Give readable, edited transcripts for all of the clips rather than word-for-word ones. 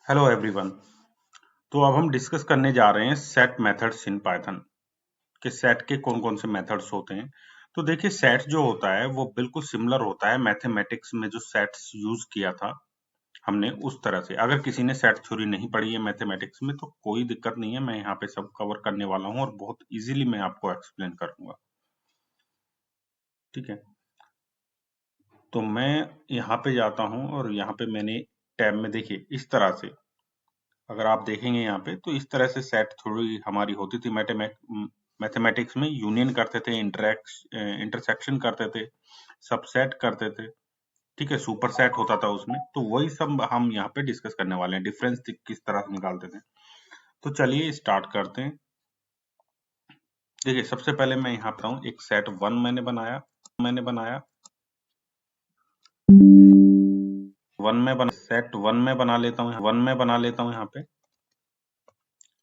Hello everyone. तो अब हम डिस्कस करने जा रहे हैं सेट मेथड्स इन पाइथन कि सेट के कौन कौन से मेथड्स होते हैं। तो देखिए, सेट जो होता है वो बिल्कुल सिमिलर होता है मैथमेटिक्स में जो सेट्स यूज किया था हमने उस तरह से। अगर किसी ने सेट थ्योरी नहीं पढ़ी है मैथमेटिक्स में तो कोई दिक्कत नहीं है, मैं यहाँ पे सब कवर करने वाला हूँ और बहुत इजीली मैं आपको एक्सप्लेन करूंगा। ठीक है, तो मैं यहाँ पे जाता हूँ और यहाँ पे मैंने टैब में देखिए इस तरह से अगर आप देखेंगे यहाँ पे तो इस तरह से सेट थ्योरी हमारी होती थी। मैथमेटिक्स में यूनियन करते थे, इंटरसेक्शन करते थे, सबसेट करते थे। ठीक है, सुपर सेट होता था उसमें। तो वही सब हम यहाँ पे डिस्कस करने वाले हैं, डिफरेंस किस तरह से निकालते थे। तो चलिए स्टार्ट करते हैं। देखिए, सबसे पहले मैं यहाँ पे हूँ एक सेट वन मैंने बनाया सेट वन में बना लेता हूँ यहाँ पे।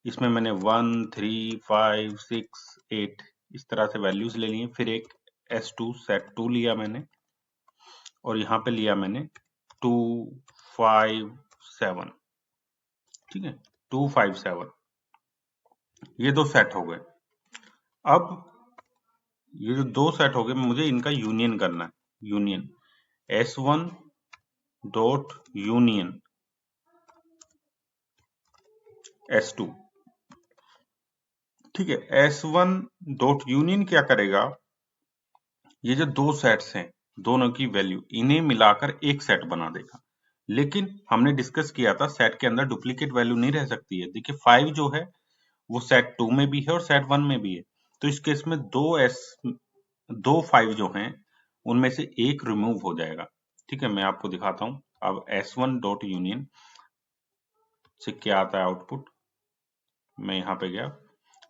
इसमें मैंने 1 3 5 6 8 इस तरह से वैल्यूज ले लिए। फिर एक S2 सेट 2 लिया मैंने और यहाँ पे लिया मैंने 2 5 7। ठीक है, 2 5 7 ये दो सेट हो गए। अब ये जो दो सेट हो गए मुझे इनका यूनियन करना है। Union S1 dot union S2। ठीक है, S1 डॉट यूनियन क्या करेगा, ये जो दो सेट्स हैं दोनों की वैल्यू इन्हें मिलाकर एक सेट बना देगा। लेकिन हमने डिस्कस किया था सेट के अंदर डुप्लीकेट वैल्यू नहीं रह सकती है। देखिए 5 जो है वो सेट 2 में भी है और सेट 1 में भी है। तो इस केस में दो 5 जो हैं उनमें से एक रिमूव हो जाएगा। ठीक है, मैं आपको दिखाता हूं। अब S1 डॉट यूनियन से क्या आता है आउटपुट, मैं यहाँ पे गया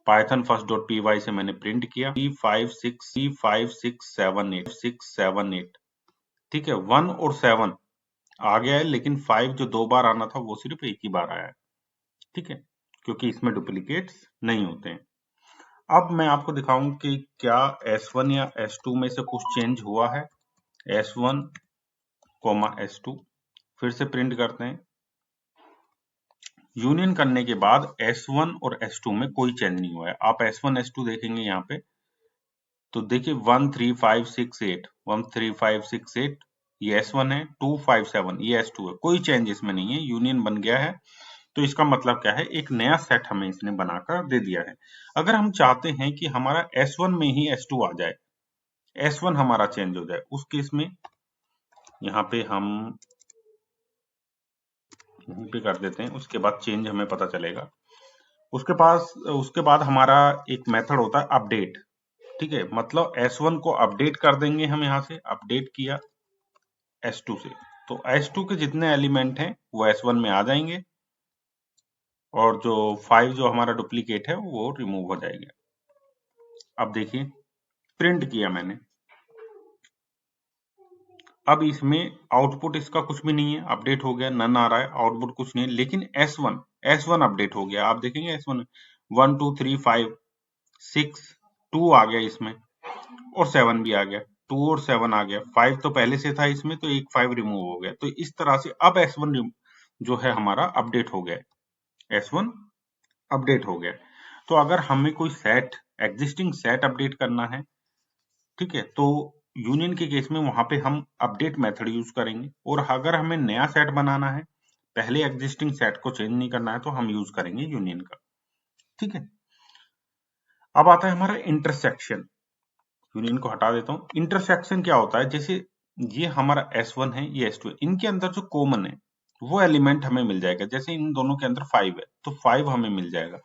पाइथन फर्स्ट डॉट py से मैंने प्रिंट किया 356 ठीक है, 1 और 7 आ गया है, लेकिन 5 जो दो बार आना था वो सिर्फ एक ही बार आया है। ठीक है, क्योंकि इसमें डुप्लीकेट्स नहीं होते हैं। अब मैं आपको दिखाऊं कि क्या S1 या S2 में से कुछ चेंज हुआ है। S1 S2 फिर से प्रिंट करते हैं। यूनियन करने के बाद S1 और S2 में कोई चेंज नहीं हुआ है। आप S1 S2 देखेंगे यहाँ पे तो देखिए 1 3 5 6 8 1 3 5 6 8 ये S1 है, 2 5 7 ये S2 है। कोई चेंज इसमें नहीं है, यूनियन बन गया है। तो इसका मतलब क्या है, एक नया सेट हमें इसने बनाकर दे दिया है। अगर हम चाहते हैं कि हमारा S1 में ही S2 आ जाए, S1 हमारा चेंज हो जाए, उस केस में यहाँ पे हम यहीं पे कर देते हैं, उसके बाद चेंज हमें पता चलेगा। उसके बाद हमारा एक मेथड होता है अपडेट। ठीक है, मतलब S1 को अपडेट कर देंगे हम, यहाँ से अपडेट किया S2 से, तो S2 के जितने एलिमेंट हैं वो S1 में आ जाएंगे और जो 5 जो हमारा डुप्लीकेट है वो रिमूव हो जाएगा। अब देखिए प्रिंट किया मैंने, अब इसमें आउटपुट इसका कुछ भी नहीं है, अपडेट हो गया, नन आ रहा है, आउटपुट कुछ नहीं है। लेकिन S1 अपडेट हो गया। आप देखेंगे S1 1 2 3 5 6 2 आ गया इसमें और 7 भी आ गया, 2 और 7 आ गया, 5 तो पहले से था इसमें तो एक 5 रिमूव हो गया। तो इस तरह से अब S1 जो है हमारा अपडेट हो गया, S1 अपडेट हो गया। तो अगर हमें कोई सेट एग्जिस्टिंग सेट अपडेट करना है, ठीक है, तो यूनियन के केस में वहां पे हम अपडेट मेथड यूज करेंगे। और अगर हमें नया सेट बनाना है, पहले एग्जिस्टिंग सेट को चेंज नहीं करना है, तो हम यूज करेंगे यूनियन का। ठीक है, अब आता है हमारा इंटरसेक्शन। यूनियन को हटा देता हूं। इंटरसेक्शन क्या होता है, जैसे ये हमारा S1 है, ये S2 है, इनके अंदर जो कॉमन है वो एलिमेंट हमें मिल जाएगा। जैसे इन दोनों के अंदर 5 है तो 5 हमें मिल जाएगा।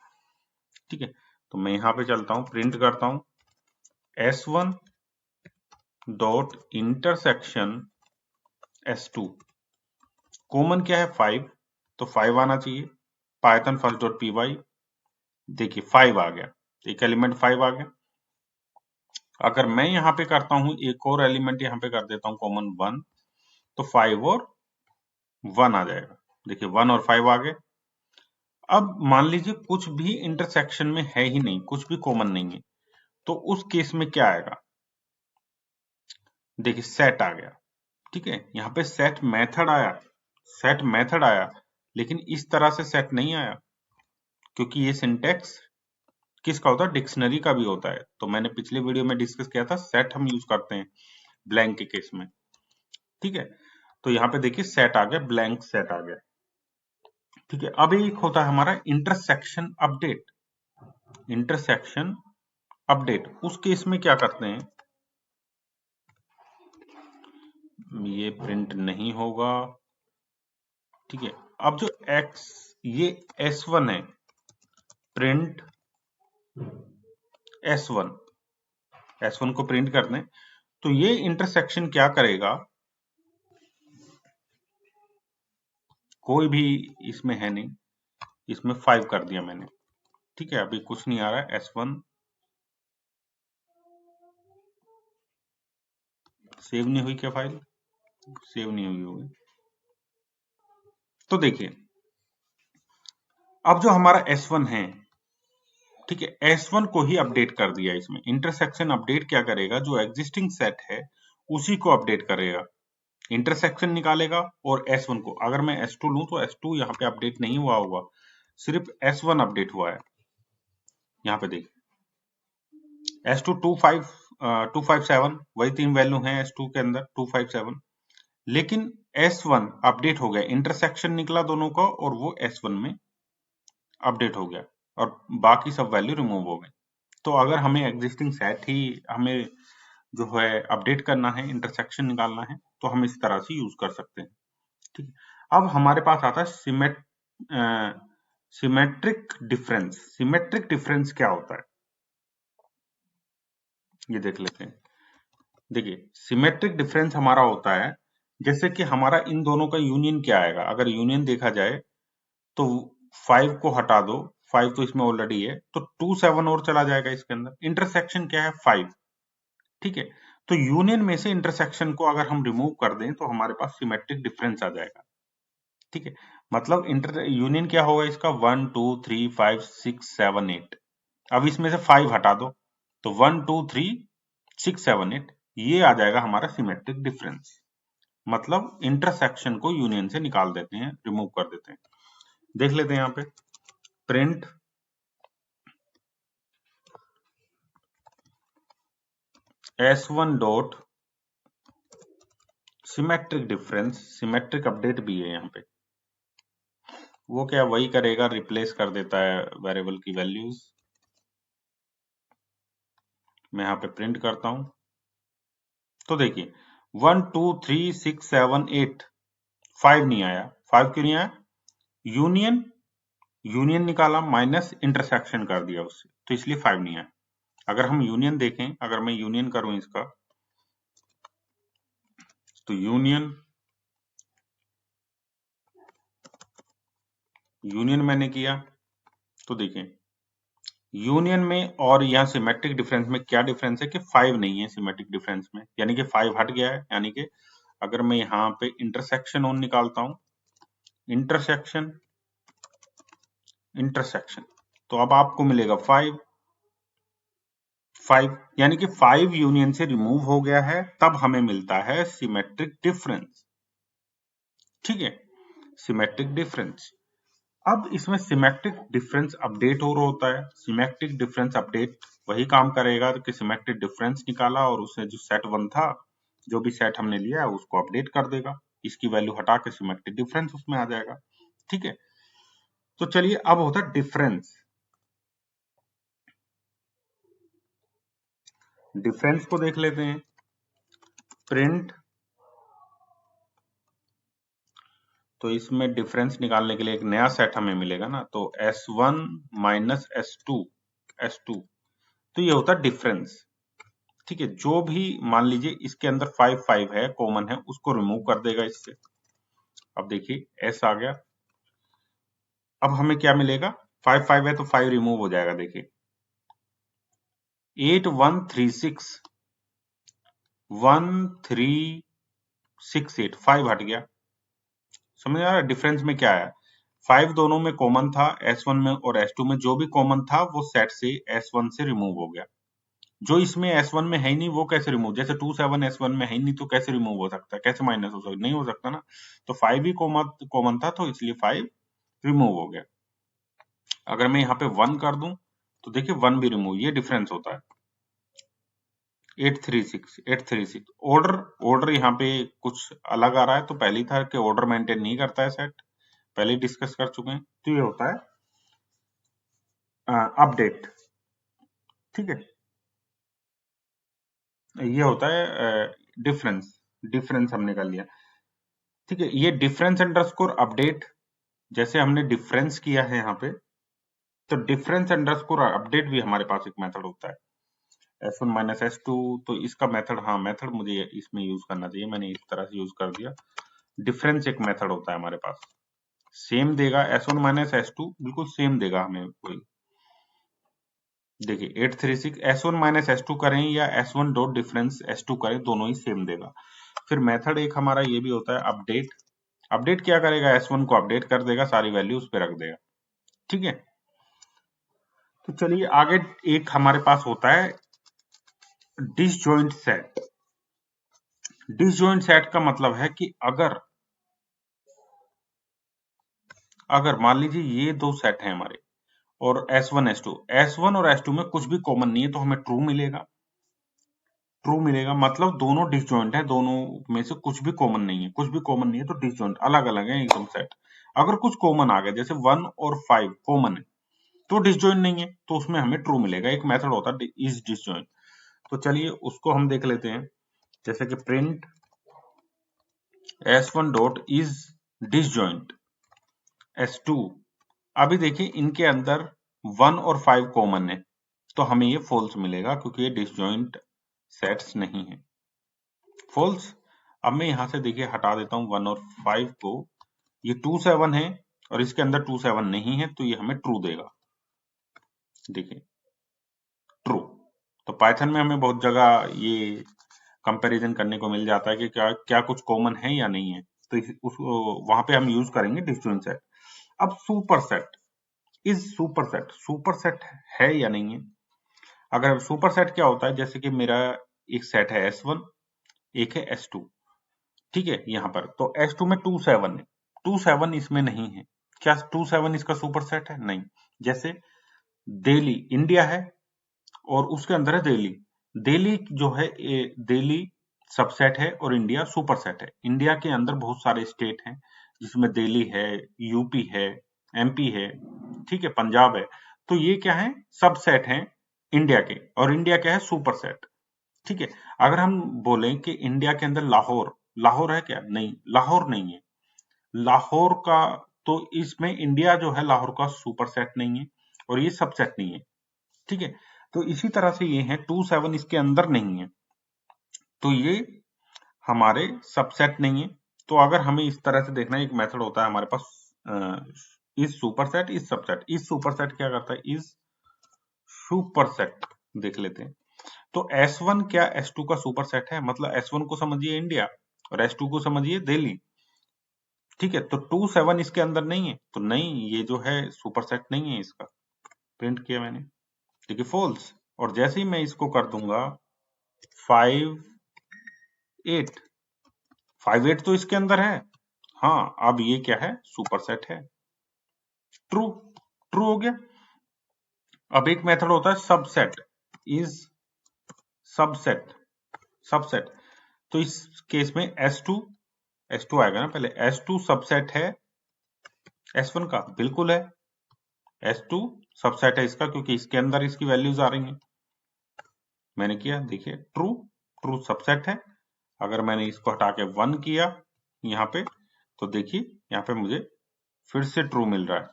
ठीक है, तो मैं यहाँ पे चलता हूँ, प्रिंट करता हूँ S1 dot intersection S2। Common क्या है 5, तो 5 आना चाहिए। पाइथन फर्स्ट डॉट py, देखिए 5 आ गया, एक एलिमेंट 5 आ गया। अगर मैं यहाँ पे करता हूँ एक और एलिमेंट यहाँ पे कर देता हूँ कॉमन 1, तो 5 और 1 आ जाएगा। देखिए 1 और 5 आ गए। अब मान लीजिए कुछ भी इंटरसेक्शन में है ही नहीं, कुछ भी कॉमन नहीं है, तो उस केस में क्या आएगा, देखिए सेट आ गया। ठीक है, यहाँ पे सेट मेथड आया, लेकिन इस तरह से सेट नहीं आया, क्योंकि ये सिंटेक्स किसका होता है, डिक्शनरी का भी होता है। तो मैंने पिछले वीडियो में डिस्कस किया था, सेट हम यूज करते हैं ब्लैंक के केस में, ठीक है। तो यहाँ पे देखिए सेट आ गया, ब्लैंक सेट आ गया, ठीक है। अब एक होता है हमारा इंटरसेक्शन अपडेट। इंटरसेक्शन अपडेट, उस केस में क्या करते हैं, ये प्रिंट नहीं होगा, ठीक है। अब जो x, ये s1 है, प्रिंट s1, s1 को प्रिंट कर दें, तो ये इंटरसेक्शन क्या करेगा, कोई भी इसमें है नहीं, इसमें 5 कर दिया मैंने, ठीक है। अभी कुछ नहीं आ रहा है, s1 सेव नहीं हुई क्या, फाइल सेव नहीं हुई होगी। तो देखिए अब जो हमारा s1 है, ठीक है, S1 को ही अपडेट कर दिया इसमें। इंटरसेक्शन अपडेट क्या करेगा, जो एग्जिस्टिंग सेट है उसी को अपडेट करेगा, इंटरसेक्शन निकालेगा और S1 को। अगर मैं S2 लूं तो S2 यहाँ पे अपडेट नहीं हुआ होगा, सिर्फ S1 अपडेट हुआ है। यहाँ पे देखिए S2 257, वही 3 वैल्यू हैं S2 के अंदर 257, लेकिन S1 अपडेट हो गया, इंटरसेक्शन निकला दोनों का और वो S1 में अपडेट हो गया और बाकी सब वैल्यू रिमूव हो गई। तो अगर हमें एग्जिस्टिंग सेट ही हमें जो है अपडेट करना है, इंटरसेक्शन निकालना है, तो हम इस तरह से यूज कर सकते हैं, ठीक है। अब हमारे पास आता है सिमेट्रिक डिफरेंस। सिमेट्रिक डिफरेंस क्या होता है, ये देख लेते हैं। देखिए सिमेट्रिक डिफरेंस हमारा होता है, जैसे कि हमारा इन दोनों का यूनियन क्या आएगा, अगर यूनियन देखा जाए तो 5 को हटा दो, 5 तो इसमें ऑलरेडी है, तो 2 7 और चला जाएगा इसके अंदर। इंटरसेक्शन क्या है, 5, ठीक है। तो यूनियन में से इंटरसेक्शन को अगर हम रिमूव कर दें तो हमारे पास सिमेट्रिक डिफरेंस आ जाएगा, ठीक है। मतलब इंटर यूनियन क्या होगा इसका, 1 2 3 5 6 7 8। अब इसमें से 5 हटा दो तो 1 2 3 6 7 8, ये आ जाएगा हमारा सिमेट्रिक डिफरेंस। मतलब इंटरसेक्शन को यूनियन से निकाल देते हैं, रिमूव कर देते हैं। देख लेते हैं यहाँ पे, print S1 dot symmetric difference, symmetric update भी है यहाँ पे। वो क्या वही करेगा, रिप्लेस कर देता है वेरिएबल की वैल्यूज। मैं यहाँ पे प्रिंट करता हूं, तो देखिए 1 2 3 6 7 8, 5 नहीं आया। 5 क्यों नहीं आया, यूनियन, यूनियन निकाला माइनस इंटरसेक्शन कर दिया उससे, तो इसलिए 5 नहीं आया। अगर हम यूनियन देखें, अगर मैं यूनियन करूं इसका, तो यूनियन मैंने किया, तो देखें यूनियन में और यहाँ सिमेट्रिक डिफरेंस में क्या डिफरेंस है कि 5 नहीं है सिमेट्रिक डिफरेंस में, यानी कि 5 हट गया है। यानी कि अगर मैं यहाँ पे इंटरसेक्शन ऑन निकालता हूं, इंटरसेक्शन इंटरसेक्शन, तो अब आपको मिलेगा 5 5, यानी कि 5 यूनियन से रिमूव हो गया है, तब हमें मिलता है सिमेट्रिक डिफरेंस, ठीक है, सिमेट्रिक डिफरेंस। अब इसमें सिमेट्रिक डिफरेंस अपडेट और होता है। सिमेट्रिक डिफरेंस अपडेट वही काम करेगा कि सिमेट्रिक डिफरेंस निकाला और उससे जो सेट 1 था, जो भी सेट हमने लिया है उसको अपडेट कर देगा, इसकी वैल्यू हटा के सिमेट्रिक डिफरेंस उसमें आ जाएगा, ठीक है। तो चलिए अब होता है डिफरेंस। डिफरेंस को देख लेते हैं, प्रिंट, तो इसमें डिफरेंस निकालने के लिए एक नया सेट हमें मिलेगा ना, तो S1 माइनस S2, तो ये होता है डिफरेंस, ठीक है। जो भी मान लीजिए इसके अंदर 5 5 है, कॉमन है, उसको रिमूव कर देगा इससे। अब देखिए S आ गया, अब हमें क्या मिलेगा, 5 5 है तो 5 रिमूव हो जाएगा, देखिए 8 1 3 6 1 3 6 8, 5 हट गया। समझ आ रहा है डिफरेंस में क्या है, 5 दोनों में कॉमन था, S1 में और S2 में जो भी कॉमन था वो सेट से S1 से रिमूव हो गया। जो इसमें S1 में है ही नहीं वो कैसे रिमूव, जैसे 2 7 S1 में है ही नहीं तो कैसे रिमूव हो सकता है, कैसे माइनस हो सकता, नहीं हो सकता ना। तो 5 ही कॉमन था, तो इसलिए 5 रिमूव हो गया। अगर मैं यहाँ पे 1 कर दूं तो देखिए 1 भी रिमूव, ये डिफरेंस होता है। 836 ऑर्डर यहाँ पे कुछ अलग आ रहा है, तो पहले ही था कि ऑर्डर मेंटेन नहीं करता है सेट, पहले ही डिस्कस कर चुके हैं। तो ये होता है अपडेट, ठीक है। ये होता है डिफरेंस, डिफरेंस हमने कर लिया, ठीक है। ये डिफरेंस अंडरस्कोर अपडेट, जैसे हमने डिफरेंस किया है यहाँ पे, तो डिफरेंस अंडरस्कोर अपडेट भी हमारे पास एक मेथड होता है, S1 माइनस S2। तो इसका मेथड, हाँ मेथड मुझे इसमें यूज करना चाहिए, मैंने इस तरह से यूज कर दिया। डिफरेंस एक मेथड होता है हमारे पास, सेम देगा S1 माइनस S2, बिल्कुल सेम देगा हमें वही। देखिए 836 S1 माइनस S2 करें या S1 डॉट डिफरेंस S2 करें, दोनों ही सेम देगा। फिर मेथड एक हमारा ये भी होता है अपडेट। अपडेट क्या करेगा, S1 को अपडेट कर देगा, सारी वैल्यू उस पर रख देगा, ठीक है। तो चलिए आगे, एक हमारे पास होता है डिसजॉइंट सेट। डिसजॉइंट सेट का मतलब है कि अगर मान लीजिए ये दो सेट हैं हमारे, और S1 S2, S1 और S2 में कुछ भी कॉमन नहीं है, तो हमें ट्रू मिलेगा। ट्रू मिलेगा मतलब दोनों डिसजॉइंट है, दोनों में से कुछ भी कॉमन नहीं है, कुछ भी कॉमन नहीं है तो डिसजॉइंट, अलग अलग है एकदम सेट। अगर कुछ कॉमन आ गया, जैसे 1 और 5 कॉमन है, तो डिसजॉइंट नहीं है, तो उसमें हमें ट्रू मिलेगा। एक मेथड होता है इज डिसजॉइंट। तो चलिए उसको हम देख लेते हैं, जैसे कि print S1 dot is disjoint S2। अभी देखिए इनके अंदर 1 और 5 कॉमन है, तो हमें ये फॉल्स मिलेगा क्योंकि ये डिसजॉइंट सेट्स नहीं है, फॉल्स। अब मैं यहां से देखिए हटा देता हूं 1 और 5 को, ये 2 7 है और इसके अंदर 2 7 नहीं है, तो ये हमें ट्रू देगा। देखिए ट्रू। तो पाइथन में हमें बहुत जगह ये कंपैरिजन करने को मिल जाता है कि क्या क्या कुछ कॉमन है या नहीं है, तो वहां पे हम यूज करेंगे डिसजॉइंट सेट। अब super set, is super set, super set है या नहीं है। अगर सुपर सेट क्या होता है, जैसे कि मेरा एक सेट है S1, एक है S2, ठीक है। यहाँ पर तो S2 में 2 7 है, 2 7 इसमें नहीं है। क्या 2 7 इसका सुपर सेट है? नहीं। जैसे दिल्ली इंडिया है और उसके अंदर है दिल्ली, दिल्ली जो है दिल्ली सबसेट है और इंडिया सुपर सेट है। इंडिया के अंदर बहुत सारे स्टेट हैं, जिसमें दिल्ली है, यूपी है, एमपी है, ठीक है, पंजाब है। तो ये क्या है, सबसेट हैं इंडिया के, और इंडिया क्या है, सुपर सेट, ठीक है। अगर हम बोलें कि इंडिया के अंदर लाहौर, लाहौर है क्या? नहीं, लाहौर नहीं है। लाहौर का, तो इसमें इंडिया जो है लाहौर का सुपर सेट नहीं है और ये सबसेट नहीं है, ठीक है। तो इसी तरह से ये है 2 7 इसके अंदर नहीं है, तो ये हमारे सबसेट नहीं है। तो अगर हमें इस तरह से देखना है, एक मेथड होता है हमारे पास is superset, is subset. Is superset क्या करता है, इज सुपर सेट देख लेते हैं। तो S1 क्या S2 का सुपर सेट है, मतलब S1 को समझिए इंडिया और S2 को समझिए दिल्ली, ठीक है। तो 2 7 इसके अंदर नहीं है, तो नहीं, ये जो है सुपर सेट नहीं है इसका। प्रिंट किया मैंने, ठीक है, फॉल्स। और जैसे ही मैं इसको कर दूंगा 5 8, 5 8 तो इसके अंदर है, हाँ। अब ये क्या है, सुपर सेट है, ट्रू, ट्रू हो गया। अब एक मेथड होता है सबसेट, इज सबसेट, सबसेट। तो इस केस में S2 आएगा ना पहले, S2 सबसेट है S1 का, बिल्कुल है। S2 सबसेट है इसका, क्योंकि इसके अंदर इसकी वैल्यूज आ रही हैं। मैंने किया, देखिए ट्रू, ट्रू सबसेट है। अगर मैंने इसको हटा के 1 किया यहाँ पे, तो देखिए यहाँ पे मुझे फिर से ट्रू मिल रहा है।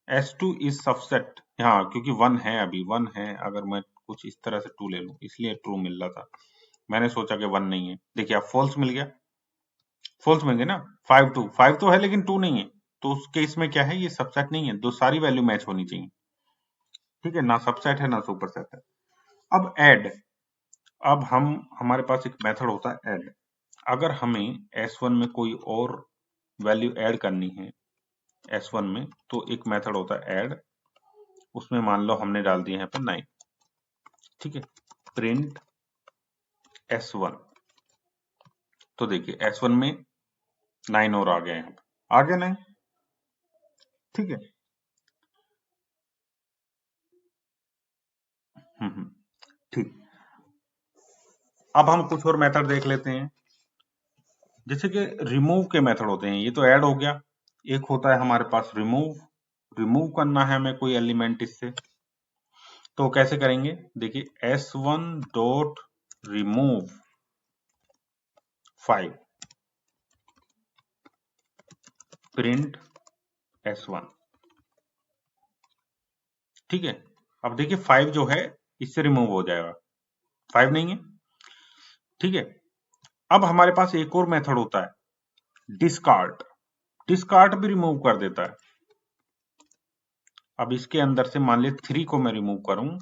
S2 इज सबसेट, हाँ, क्योंकि 1 है, अभी 1 है। अगर मैं कुछ इस तरह से 2 ले लूं, इसलिए ट्रू मिल रहा था। मैंने सोचा कि 1 नहीं है, देखिए अब फॉल्स मिल गया, फॉल्स मिल गया ना। 5 तो है लेकिन 2 नहीं है, तो उस केस में क्या है, ये सबसेट नहीं है, दो सारी वैल्यू मैच होनी चाहिए, ठीक है। ना सबसेट है ना सुपर सेट है। अब ऐड, अब हमारे पास एक मेथड होता है ऐड। अगर हमें S1 में कोई और वैल्यू ऐड करनी है S1 में, तो एक मेथड होता है ऐड। उसमें मान लो हमने डाल दिया है यहाँ पे 9, ठीक है। प्रिंट S1, तो देखिए S1 में 9 और आ गया यहाँ पे, आगे नहीं, ठीक है। ठीक। अब हम कुछ और मेथड देख लेते हैं, जैसे कि रिमूव के मेथड होते हैं। ये तो ऐड हो गया, एक होता है हमारे पास रिमूव। रिमूव करना है हमें कोई एलिमेंट इससे, तो कैसे करेंगे? देखिए s1 dot remove 5 print s1, ठीक है। अब देखिए 5 जो है इससे रिमूव हो जाएगा, 5 नहीं है, ठीक है। अब हमारे पास एक और मेथड होता है डिस्कार्ड। डिस्कार्ड भी रिमूव कर देता है। अब इसके अंदर से मान लीजिए 3 को मैं रिमूव करूं,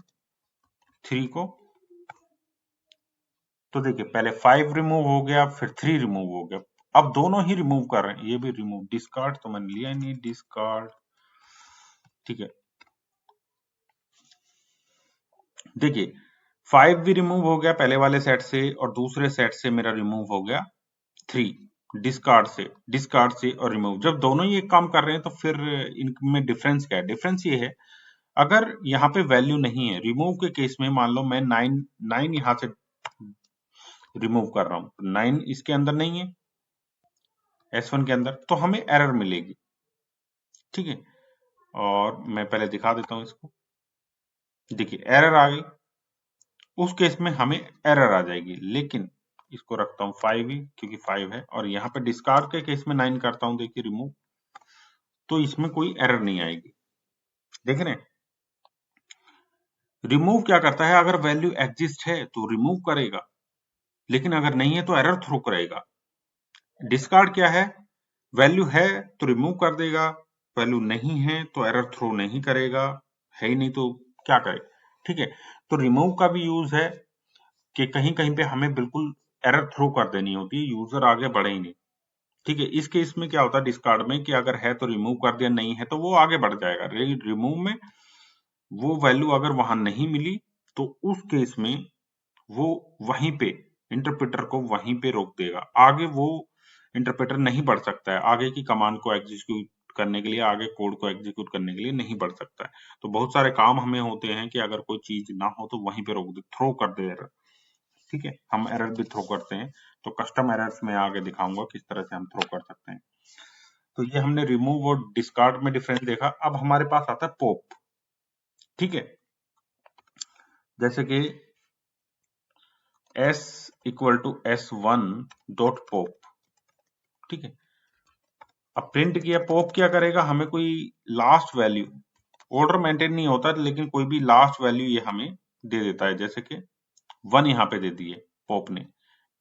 3 को, तो देखिए पहले 5 रिमूव हो गया, फिर 3 रिमूव हो गया। अब दोनों ही रिमूव कर रहे हैं, ये भी रिमूव। डिस्कार्ड तो मैंने लिया नहीं, डिस्कार्ड, ठीक है। देखिए 5 भी रिमूव हो गया पहले वाले सेट से, और दूसरे सेट से मेरा रिमूव हो गया 3, डिस्कार्ड से और रिमूव। जब दोनों ही एक काम कर रहे हैं तो फिर इनमें डिफरेंस क्या है? डिफरेंस ये है, अगर यहाँ पे वैल्यू नहीं है, रिमूव के केस में मान लो मैं 9 यहाँ से रिमूव कर रहा हूं, 9 इसके अंदर नहीं है, S1 के अंदर, तो हमें एरर मिलेगी, ठीक है। और मैं पहले दिखा देता हूं इसको। देखिए एरर आ गई, उस केस में हमें एरर आ जाएगी। लेकिन इसको रखता हूं 5 ही, क्योंकि 5 है, और यहाँ पे डिस्कार्ड के केस में 9 करता हूं, देखिए रिमूव, तो इसमें कोई एरर नहीं आएगी। देख रहे हैं, रिमूव क्या करता है, अगर वैल्यू एग्जिस्ट है तो रिमूव करेगा, लेकिन अगर नहीं है तो एरर थ्रो करेगा। डिस्कार्ड क्या है, वैल्यू है तो रिमूव कर देगा, वैल्यू नहीं है तो एरर थ्रो नहीं करेगा, है ही नहीं तो क्या करे, ठीक है। तो रिमूव का भी यूज है कि कहीं कहीं पे हमें बिल्कुल एरर थ्रो कर देनी होती है, यूजर आगे बढ़े ही नहीं, ठीक है। इस केस में क्या होता है डिस्कार्ड में, कि अगर है तो रिमूव कर दिया, नहीं है तो वो आगे बढ़ जाएगा। रिमूव में वो वैल्यू अगर वहां नहीं मिली तो उस केस में वो वहीं पे इंटरप्रेटर को वहीं पे रोक देगा, आगे वो इंटरप्रेटर नहीं बढ़ सकता है, आगे की कमांड को एग्जीक्यूट करने के लिए, आगे कोड को एग्जीक्यूट करने के लिए नहीं बढ़ सकता है। तो बहुत सारे काम हमें होते हैं कि अगर कोई चीज ना हो तो वहीं पे रोक दे, थ्रो कर दे एरर, ठीक है। हम एरर भी थ्रो करते हैं, तो कस्टम एरर्स में आगे दिखाऊंगा किस तरह से हम थ्रो कर सकते हैं। तो ये हमने रिमूव और डिस्कार्ड में डिफरेंस देखा। अब हमारे पास आता है पॉप, ठीक है। जैसे कि s equal to s1 dot pop, ठीक है। अब प्रिंट किया, पॉप क्या करेगा, हमें कोई लास्ट वैल्यू, ऑर्डर मेंटेन नहीं होता लेकिन कोई भी लास्ट वैल्यू ये हमें दे देता है, जैसे कि 1 यहाँ पे दे दिए पॉप ने,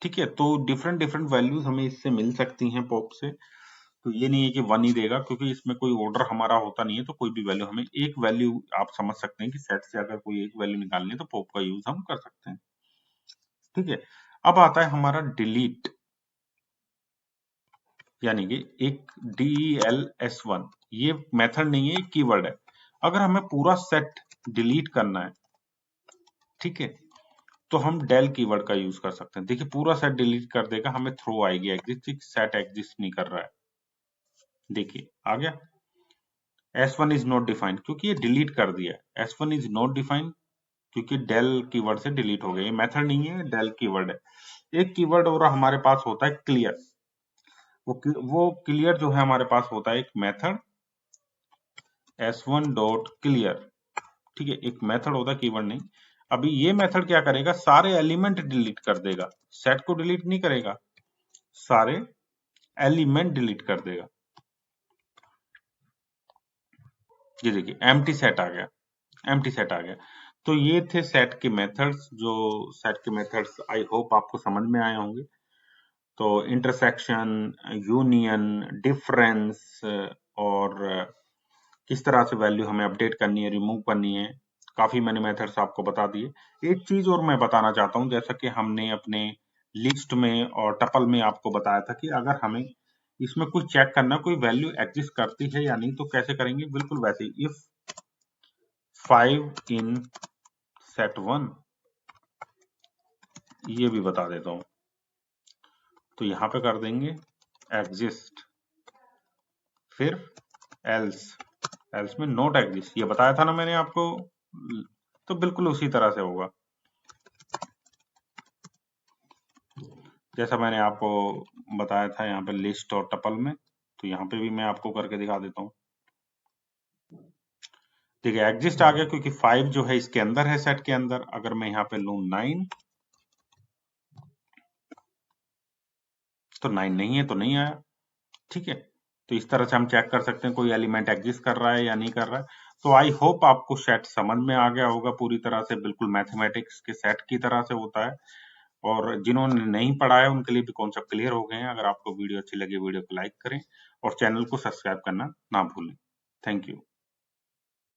ठीक है। तो डिफरेंट डिफरेंट वैल्यूज हमें इससे मिल सकती हैं पॉप से। तो ये नहीं है कि 1 ही देगा, क्योंकि इसमें कोई ऑर्डर हमारा होता नहीं है, तो कोई भी वैल्यू, हमें एक वैल्यू, आप समझ सकते हैं कि सेट से अगर कोई एक वैल्यू निकालनी है तो पॉप का यूज हम कर सकते हैं, ठीक है। अब आता है हमारा डिलीट, यानी कि एक DELS1, ये मेथड नहीं है, कीवर्ड है। अगर हमें पूरा सेट डिलीट करना है, ठीक है, तो हम डेल कीवर्ड का यूज कर सकते हैं। देखिए पूरा सेट डिलीट कर देगा, हमें थ्रो आएगी, एग्जिस्ट सेट एग्जिस्ट नहीं कर रहा है, देखिए आ गया। S1 इज नॉट डिफाइंड, क्योंकि ये डिलीट कर दिया। S1 इज नॉट डिफाइंड क्योंकि डेल कीवर्ड से डिलीट हो गया, ये मेथड नहीं है, डेल कीवर्ड है। एक कीवर्ड और हमारे पास होता है क्लियर। वो क्लियर जो है हमारे पास होता है एक मेथड s1 डॉट क्लियर, ठीक है, एक मेथड होता है, कीवर्ड नहीं। अभी ये मेथड क्या करेगा, सारे एलिमेंट डिलीट कर देगा, सेट को डिलीट नहीं करेगा, सारे एलिमेंट डिलीट कर देगा। ये देखिए एम्प्टी सेट आ गया, एम्प्टी सेट आ गया। तो ये थे सेट के मेथड्स, जो सेट के मेथड्स आई होप आपको समझ में आए होंगे। तो इंटरसेक्शन, यूनियन, डिफरेंस, और किस तरह से वैल्यू हमें अपडेट करनी है, रिमूव करनी है, काफी मैंने मेथड्स आपको बता दिए। एक चीज और मैं बताना चाहता हूं, जैसा कि हमने अपने लिस्ट में और टपल में आपको बताया था कि अगर हमें इसमें कुछ चेक करना, कोई वैल्यू एग्जिस्ट करती है या नहीं, तो कैसे करेंगे, बिल्कुल वैसे ही, इफ 5 इन सेट 1, ये भी बता देता हूं। तो यहां पे कर देंगे एग्जिस्ट फिर एल्स में नॉट एग्जिस्ट, ये बताया था ना मैंने आपको, तो बिल्कुल उसी तरह से होगा जैसा मैंने आपको बताया था यहाँ पे लिस्ट और टपल में। तो यहाँ पे भी मैं आपको करके दिखा देता हूँ। देखिए एग्जिस्ट आ गया क्योंकि 5 जो है इसके अंदर है, सेट के अंदर। अगर मैं यहाँ पे लूं 9, तो 9 नहीं है तो नहीं आया। ठीक है, तो इस तरह से हम चेक कर सकते हैं कोई एलिमेंट एग्जिस्ट कर रहा है या नहीं कर रहा है। तो आई होप आपको सेट समझ में आ गया होगा पूरी तरह से, बिल्कुल मैथमेटिक्स के सेट की तरह से होता है। और जिन्होंने नहीं पढ़ा है उनके लिए भी कॉन्सेप्ट क्लियर हो गए हैं। अगर आपको वीडियो अच्छी लगी, वीडियो को लाइक करें और चैनल को सब्सक्राइब करना ना भूलें। Thank you.